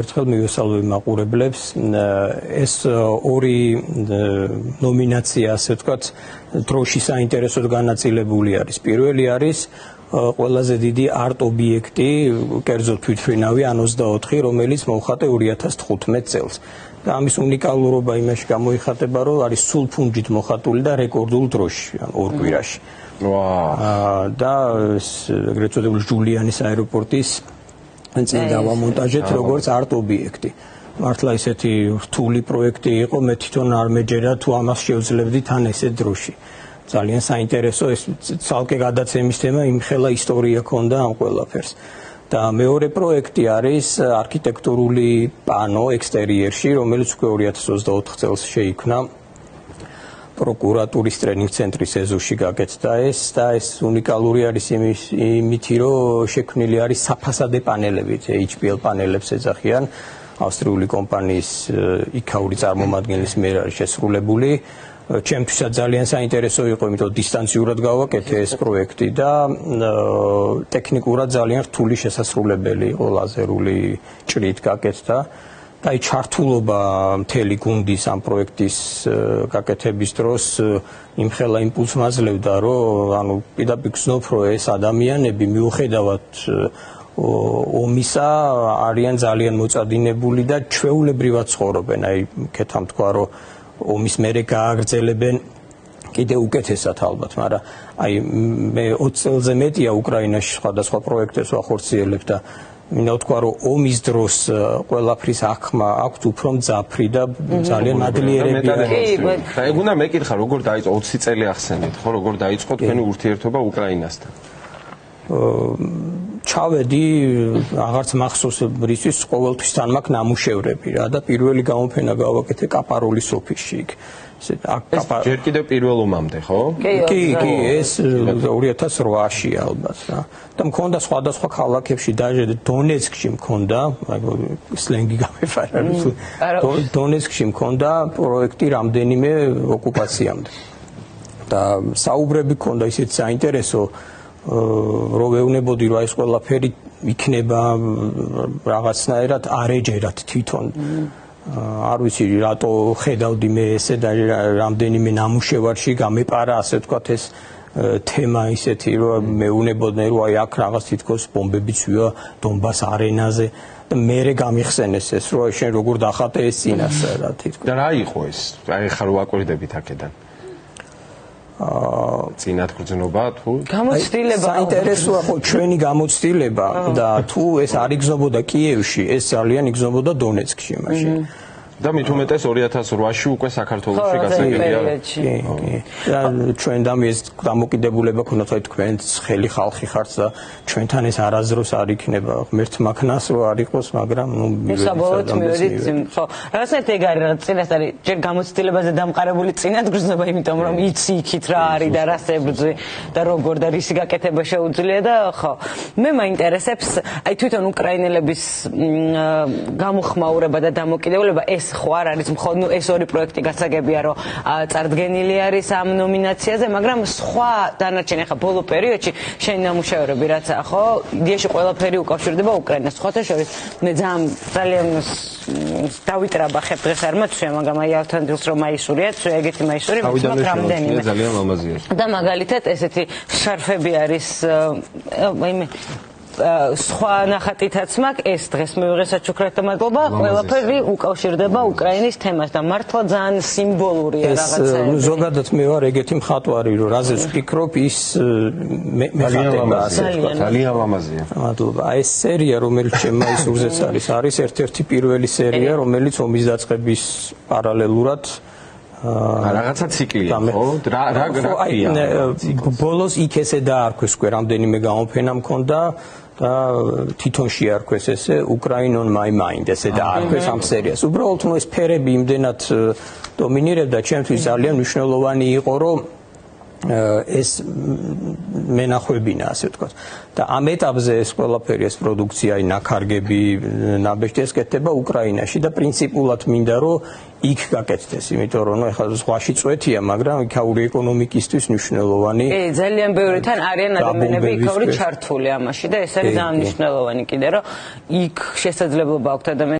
ერთხელ მივესალმები მაყურებლებს, ეს ორი ნომინაცია, ასე ვთქვათ, დროში საინტერესოდ განაწილებული არის. პირველი არის ყველაზე დიდი არტ ობიექტი, კერძოდ თვითმფრინავი ან 24, რომელიც მოუხატე 2015 წელს. და ამის უნიკალურობა იმაში გამოიხატება, რომ არის სულ ფუნჯით მოხატული და რეკორდულ დროში, ან ორ კვირაში. და ეგრეთ წოდებული ჯულიანის აეროპორტის წინ დავამონტაჟეთ როგორც არტ ობიექტი. მართლა ისეთი რთული პროექტი იყო, მე თვითონ არ მეჯერა თუ ამას შევძლებდი თან ესე დროში. ძალიან საინტერესო, ეს ცალკე გადაცემის თემა, იმხელა ისტორია ქონდა ამ ყველაფერს. და მეორე პროექტი არის არქიტექტურული პანო ექსტერიერში, რომელიც უკვე 2024 წელს შეიქმნა. პროკურატურის ტრენინგ ცენტრის ეზოში გაკეთდა ეს და ეს უნიკალური არის იმითი, რომ შექმნილი არის საფასადე პანელებით, HPL პანელებს ეძახიან, ავსტრიული კომპანიის იქაური წარმომადგენლის მიერ არის შესრულებული. ჩემთვისაც ძალიან საინტერესო იყო, იმიტომ დისტანციურად გავაკეთე ეს პროექტი და ტექნიკურად ძალიან რთული შესასრულებელი იყო, ლაზერული ჭრით გაკეთდა. და აი ჩართულობა მთელი გუნდის ამ პროექტის გაკეთების დროს იმხელა იმპულსს მაძლევდა, რომ ანუ პირდაპირ გრძნობ, რომ ეს ადამიანები მიუხედავად ომისა არიან ძალიან მოწადინებული და ჩვეულებრივად ცხოვრობენ. აი კეთა თქვა, რომ ომის მერე გააგრძელებენ კიდე უკეთესად ალბათ, მაგრამ აი მე 20 წელზე მეტია უკრაინაში სხვადასხვა პროექტებს ვახორციელებ და მინდა ვთქვა, რომ ომის დროს ყველაფრის აღქმა აქვთ უფრო მძაფრი და ძალიან მადლიერები არის. ეგ უნდა მეკითხა, როგორ დაიწყო 20 წელი ახსენეთ, ხო, როგორ დაიწყო თქვენი ურთიერთობა უკრაინასთან? ჩავედი, აღარც მახსოვს რისთვის, ყოველთვის თან მაქვს ნამუშევრები რა და პირველი გამოფენა გავაკეთე კაპაროლის ოფისში იქ. ჯერ კიდევ პირველ ომამდე, ხო? კი, ეს 2008-ში ალბათ რა. და მქონდა სხვადასხვა ქალაქებში, დაჟე დონეცკში მქონდა, სლენგი გამეფარა, დონეცკში მქონდა პროექტი რამდენიმე ოკუპაციამდე. და საუბრები მქონდა ისეთ საინტერესო, რომ ვეუბნებოდი, რომ ეს ყველაფერი იქნება რაღაცნაირად არეჯერად თვითონ. არ ვიცი რატო ხედავდი მე ესე და რამდენიმე ნამუშევარში გამეპარა, ასე ვთქვათ, ეს თემა ისეთი, რომ მეუბნებოდნენ, რომ აი აქ რაღაც თითქოს ბომბებიც ვია დონბას არენაზე და მერე გამიხსენეს ეს, რომ შენ როგორ დახატე ეს წინასწარ რა თითქოს. და რა იყო ეს? აი ხარ ვაკვირდებით აქედან. წინათ გრძნობა თუ გამოცდილება საინტერესოა ხო ჩვენი გამოცდილება და თუ ეს არ იგზნობოდა კიევში, ეს ძალიან იგზნობოდა დონეცკში მაშინ. და მით უმეტეს 2008-ში უკვე საქართველოში გასაგებია. კი. და ჩვენ და ეს დამოკიდებულება ქონდა, თქო თქვენც ხელი ხალხი ხართ და ჩვენთან ეს არასდროს არ იქნება ღმერთმა მაქნას რომ არ იყოს, მაგრამ ნუ საბოლოოდ მივედით, ხო. რაღაცნაირად ეგ არის, რაც წინას არის, ჯერ გამოცდილებაზე დამყარებული წინათ გრძნობა, იმიტომ რომ იცი იქით რა არის და რა სებრძვი და როგორ და რისი გაკეთება შეუძლია და ხო. მე მაინტერესებს აი თვითონ უკრაინელების გამოხმაურება და დამოკიდებულება ეს ხო არ არის მხოლოდ ეს ორი პროექტი გასაგებია, რომ წარდგენილი არის ამ ნომინაციაზე, მაგრამ სხვა დანარჩენი ახლა ბოლო პერიოდში შენი ნამუშევრები რაც ხო, იდეაში ყველაფერი უკავშირდება უკრაინას. სხვათა შორის მე ძალიან დავიტრაბახებ დღეს არ მათვია, მაგრამ აი ავთანდილს რომ მაისურიათ, ეგეთი მაისური მაგრამ რამდენიმე ძალიან ლამაზია. და მაგალითად ესეთი შარფები არის სხვა ნახატითაც მაქვს, ეს დღეს მივიღე საჩუქრათა მადლობა, ყველაფერი უკავშირდება უკრაინის თემას და მართლა ძალიან სიმბოლურია რაღაცა. ზოგადად მე ვარ ეგეთი მხატვარი, რომ რაზეც ვფიქრობ, ის მეხატება ასე ვთქვათ. ძალიან ლამაზია. მადლობა. აი ეს სერია, რომელიც შემაისურზეც არის ერთ-ერთი პირველი სერია, რომელიც ომის დაწყების პარალელურად რაღაცა ციკლია, ხო? რა ბოლოს იქ ესე დაარქვეს, რამდენიმე გამოფენა მქონდა და თვითონ შეარქვეს ესე უკრაინონ my mind ესე დაარქვეს ამ სერიას. უბრალოდ ეს ფერები იმდენად დომინირებდა, ჩემთვის ძალიან მნიშვნელოვანი იყო, რომ ეს მენახვებინა, ასე ვთქვათ. და ამ ეტაპზე ეს ყველაფერი, ეს პროდუქცია, ნაქარგები, ნაბეჭდი ეს კეთდება უკრაინაში და პრინციპულად მინდა რომ იქ გაკეთდეს, იმიტომ რომ ეხლა ზღვაში წვეთია, მაგრამ იქაური ეკონომიკისთვის მნიშვნელოვანი. ძალიან ბევრი თან არიან ადამიანები იქაური ჩართული ამაში და ეს არის ძალიან მნიშვნელოვანი კიდე, რომ იქ შესაძლებლობა აქვთ ადამიანებს